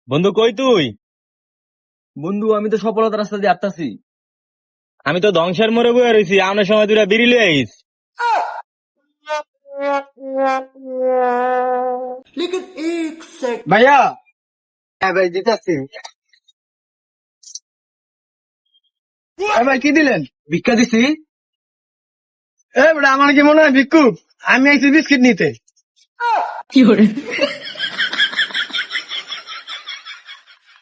বন্ধু কই তুই? বন্ধু আমি তো সফলতার রাস্তা দিয়ে আটতাছি। আমি তো ধ্বংসের মোড়ে বয়ে রয়েছি, আনার সময় দুটা বিড়ি লয়ে আইস। ভাইয়া হ্যাঁ ভাই দিতেছি। ভাই কি দিলেন? ভিক্ষা দিছি। আমার কি মনে হয় ভিক্ষুক? আমি আইছি বিস্কিট নিতে।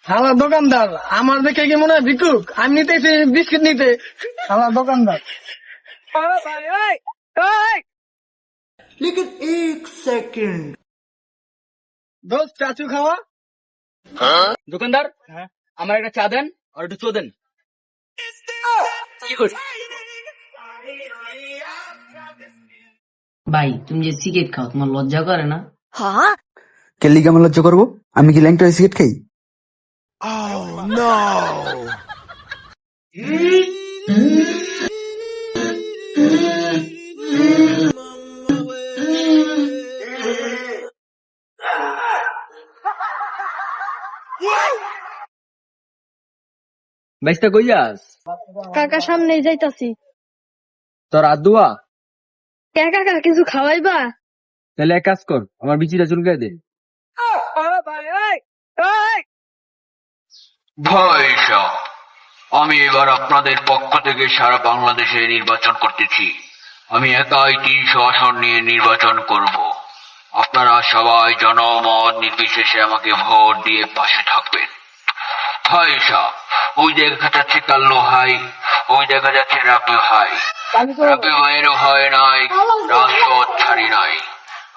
হালা দোকানদার, আমার দেখে কি মনে হয় ভিক্ষুক? আমি নিতে এসে বিস্কিট নিতে। হালা দোকানদার। দোস্ত চাচু খাওয়া। দোকানদার আমার একটা চা দেন আর একটু চো দেন। ভাই তুমি যে সিগারেট খাও তোমার লজ্জা করে না? কেলি কেমন লজ্জা করবো? আমি কি ল্যাংটা সিগারেট খাই? বাইশটা কই যাস? কাকা সামনে যাইতাছি। তোর আদুয়া কে কাকা কিছু খাওয়াইবা? তাহলে এক কাজ কর, আমার বিচিটা চুলকে দে। ভাইসা, আমি এবার আপনাদের পক্ষ থেকে সারা বাংলাদেশে নির্বাচন করতেছি। আমি একাই 300 আসন নিয়ে নির্বাচন করব। আপনারা সবাই জনমত নির্বিশেষে আমাকে ভোট দিয়ে পাশে থাকবেন। ভাইসা, ওই দেখা যাচ্ছে কাল্লু হাই, ওই দেখা যাচ্ছে রাবি হাই। রাবি ভাইয়েরও ভয় নাই, রাজপথ ছাড়ি নাই।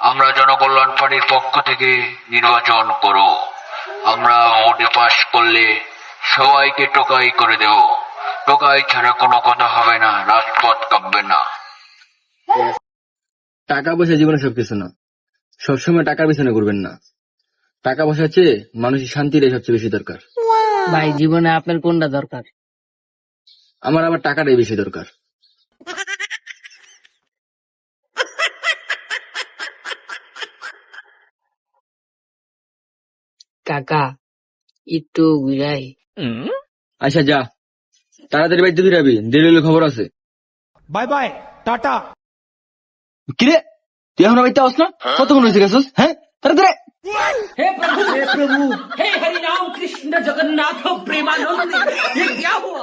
আমরা জনকল্যাণ পার্টির পক্ষ থেকে নির্বাচন করব। আমরা ভোটে পাশ করলে সবাইকে টোকাই করে দেব। টোকাই ছাড়া কোনো কথা হবে না, রাজপথ কাঁপবে না। টাকা পয়সা জীবনে সবকিছু না, সবসময় টাকার পিছনে ঘুরবেন না। টাকা পয়সা চেয়ে মানুষের শান্তিটাই সবচেয়ে বেশি দরকার। ভাই জীবনে আপনার কোনটা দরকার? আমার আবার টাকাটাই বেশি দরকার। কাকা একটু ঘুরাই। আচ্ছা যা, তাড়াতাড়ি বাড়িতে ফিরাবি, দেরি হলে খবর আছে। Bye bye tata. কিরে তুই এখন বাড়িতে আস না? কতক্ষণ হয়েছে গেছস? হ্যাঁ তাড়াতাড়ি। हे प्रभु हे हरि राम कृष्ण जगन्नाथ प्रेमानंद, ये क्या हुआ?